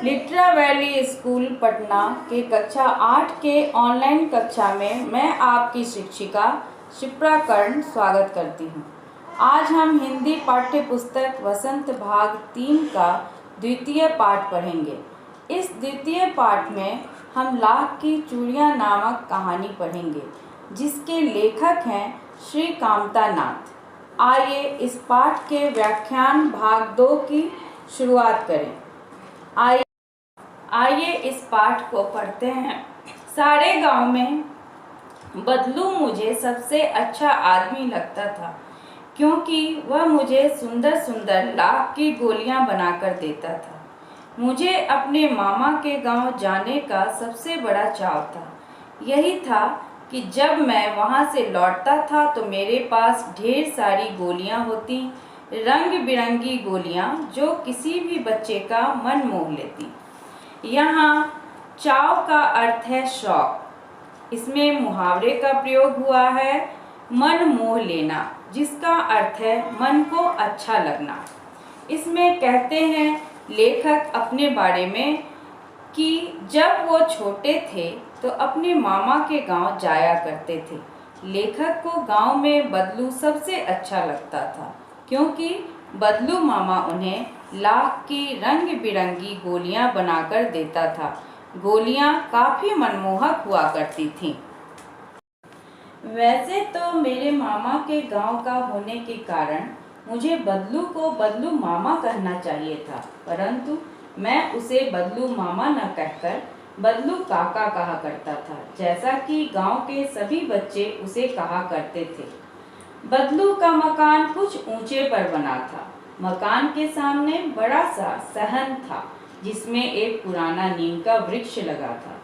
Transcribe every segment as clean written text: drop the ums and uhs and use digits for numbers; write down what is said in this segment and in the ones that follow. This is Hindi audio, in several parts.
लिटरा वैली स्कूल पटना के कक्षा 8 के ऑनलाइन कक्षा में मैं आपकी शिक्षिका शिप्रा कर्ण स्वागत करती हूँ। आज हम हिंदी पाठ्य पुस्तक वसंत भाग 3 का द्वितीय पाठ पढ़ेंगे। इस द्वितीय पाठ में हम लाख की चूड़ियाँ नामक कहानी पढ़ेंगे, जिसके लेखक हैं श्री कामता नाथ। आइए इस पाठ के व्याख्यान भाग 2 की शुरुआत करें। आइए इस पाठ को पढ़ते हैं। सारे गांव में बदलू मुझे सबसे अच्छा आदमी लगता था, क्योंकि वह मुझे सुंदर सुंदर लाख की गोलियां बनाकर देता था। मुझे अपने मामा के गांव जाने का सबसे बड़ा चाव था। यही था कि जब मैं वहां से लौटता था तो मेरे पास ढेर सारी गोलियां होती, रंग बिरंगी गोलियां जो किसी भी बच्चे का मन मोह लेती। यहाँ चाव का अर्थ है शौक। इसमें मुहावरे का प्रयोग हुआ है मन मोह लेना, जिसका अर्थ है मन को अच्छा लगना। इसमें कहते हैं लेखक अपने बारे में कि जब वो छोटे थे तो अपने मामा के गांव जाया करते थे। लेखक को गांव में बदलू सबसे अच्छा लगता था, क्योंकि बदलू मामा उन्हें लाख की रंग बिरंगी गोलियां बनाकर देता था। गोलियां काफ़ी मनमोहक हुआ करती थीं। वैसे तो मेरे मामा के गांव का होने के कारण मुझे बदलू को बदलू मामा कहना चाहिए था, परंतु मैं उसे बदलू मामा न कहकर बदलू काका कहा करता था, जैसा कि गांव के सभी बच्चे उसे कहा करते थे। बदलू का मकान कुछ ऊंचे पर बना था। मकान के सामने बड़ा सा सहन था, जिसमें एक पुराना नीम का वृक्ष लगा था।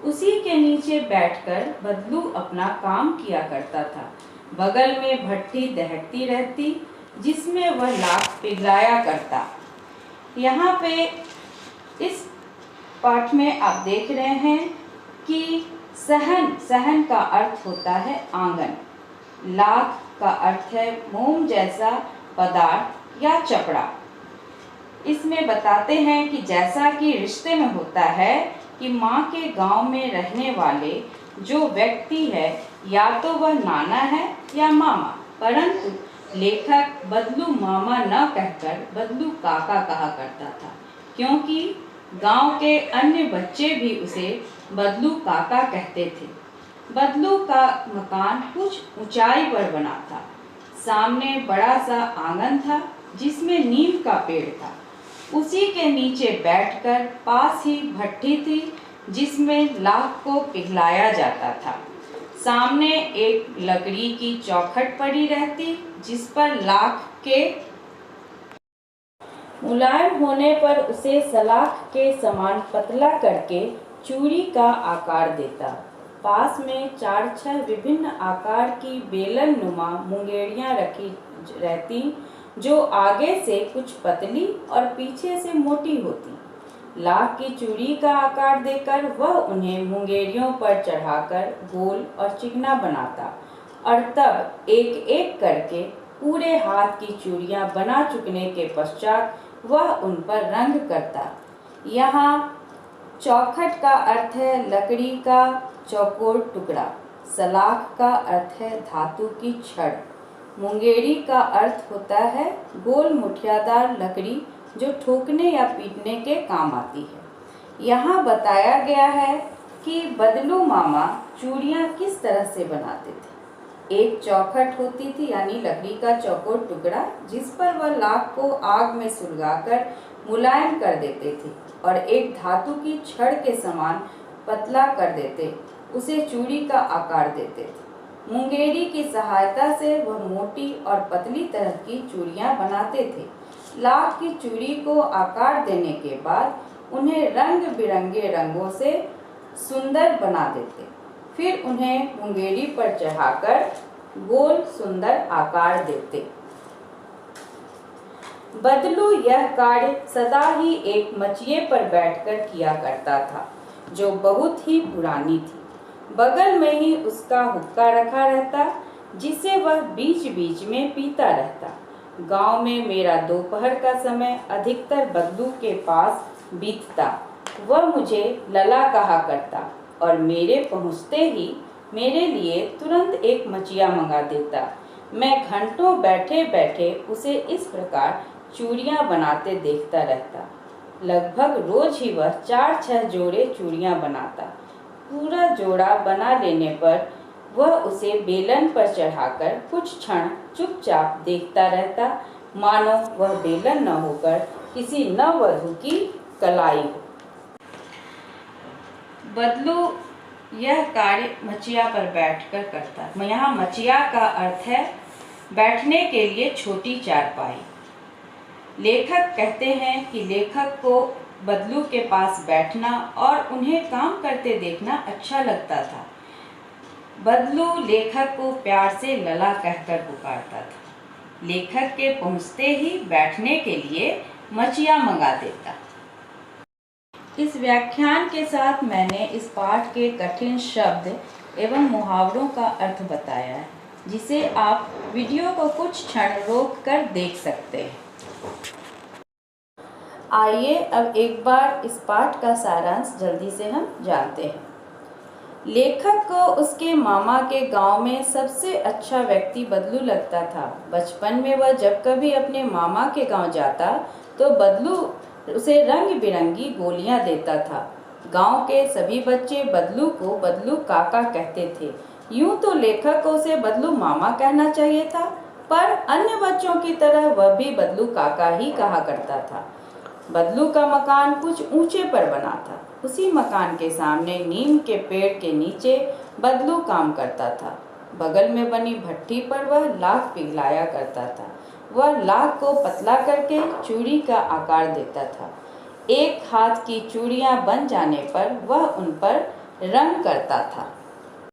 उसी के नीचे बैठकर बदलू अपना काम किया करता था। बगल में भट्ठी दहकती रहती, जिसमें वह लाख पिघलाया करता। यहाँ पे इस पाठ में आप देख रहे हैं कि सहन का अर्थ होता है आंगन, लाख का अर्थ है मोम जैसा पदार्थ या चपड़ा। इसमें बताते हैं कि जैसा कि रिश्ते में होता है कि माँ के गांव में रहने वाले जो व्यक्ति है, या तो वह नाना है या मामा, परंतु लेखक बदलू मामा न कहकर बदलू काका कहा करता था, क्योंकि गांव के अन्य बच्चे भी उसे बदलू काका कहते थे। बदलू का मकान कुछ ऊंचाई पर बना था। सामने बड़ा सा आंगन था, जिसमें नीम का पेड़ था। उसी के नीचे बैठकर पास ही भट्ठी थी, जिसमें लाख को पिघलाया जाता था। सामने एक लकड़ी की चौखट पड़ी रहती, जिस पर लाख के मुलायम होने पर उसे सलाख के समान पतला करके चूड़ी का आकार देता। पास में 4-6 विभिन्न आकार की बेलन नुमा मुंगेरियां रखी रहती, जो आगे से कुछ पतली और पीछे से मोटी होती। लाख की चूड़ी का आकार देकर वह उन्हें मुंगेरियों पर चढ़ाकर गोल और चिकना बनाता, और तब एक एक करके पूरे हाथ की चूड़ियां बना चुकने के पश्चात वह उन पर रंग करता। यहाँ चौखट का अर्थ है लकड़ी का चौकोर टुकड़ा। सलाख का अर्थ है धातु की छड़। मुंगेरी का अर्थ होता है गोल मुठियादार लकड़ी, जो ठोकने या पीटने के काम आती है। यहाँ बताया गया है कि बदलू मामा चूड़ियाँ किस तरह से बनाते थे। एक चौखट होती थी, यानी लकड़ी का चौकोर टुकड़ा, जिस पर वह लाख को आग में सुलगाकर मुलायम कर देते थे, और एक धातु की छड़ के समान पतला कर देते, उसे चूड़ी का आकार देते थे। मुंगेरी की सहायता से वह मोटी और पतली तरह की चूड़ियाँ बनाते थे। लाख की चूड़ी को आकार देने के बाद उन्हें रंग बिरंगे रंगों से सुंदर बना देते, फिर उन्हें मुंगेरी पर चढ़ाकर गोल सुंदर आकार देते। बदलू यह कार्य सदा ही एक मचिए पर बैठकर किया करता था, जो बहुत ही पुरानी थी। बगल में ही उसका हुक्का रखा रहता, जिसे वह बीच बीच में पीता रहता। गांव में मेरा दोपहर का समय अधिकतर बदलू के पास बीतता। वह मुझे लला कहा करता और मेरे पहुँचते ही मेरे लिए तुरंत एक मचिया मंगा देता। मैं घंटों बैठे बैठे उसे इस प्रकार चूड़ियाँ बनाते देखता रहता। लगभग रोज ही वह 4-6 जोड़े चूड़ियाँ बनाता। पूरा जोड़ा बना लेने पर वह उसे बेलन पर चढ़ाकर कुछ क्षण चुपचाप देखता रहता, मानो वह बेलन न होकर किसी नववधू की कलाई हो। बदलू यह कार्य मचिया पर बैठकर करता। यहाँ मचिया का अर्थ है बैठने के लिए छोटी चारपाई। लेखक कहते हैं कि लेखक को बदलू के पास बैठना और उन्हें काम करते देखना अच्छा लगता था। बदलू लेखक को प्यार से लला कहकर पुकारता था। लेखक के पहुँचते ही बैठने के लिए मचिया मंगा देता। इस व्याख्यान के साथ मैंने इस पाठ के कठिन शब्द एवं मुहावरों का अर्थ बताया है, जिसे आप वीडियो को कुछ क्षण रोक कर देख सकते हैं। आइए अब एक बार इस पाठ का सारांश जल्दी से हम जानते हैं। लेखक को उसके मामा के गांव में सबसे अच्छा व्यक्ति बदलू लगता था। बचपन में वह जब कभी अपने मामा के गांव जाता तो बदलू उसे रंग बिरंगी गोलियां देता था। गांव के सभी बच्चे बदलू को बदलू काका कहते थे। यूं तो लेखक को उसे बदलू मामा कहना चाहिए था, पर अन्य बच्चों की तरह वह भी बदलू काका ही कहा करता था। बदलू का मकान कुछ ऊंचे पर बना था। उसी मकान के सामने नीम के पेड़ के नीचे बदलू काम करता था। बगल में बनी भट्ठी पर वह लाख पिघलाया करता था। वह लाख को पतला करके चूड़ी का आकार देता था। एक हाथ की चूड़ियां बन जाने पर वह उन पर रंग करता था।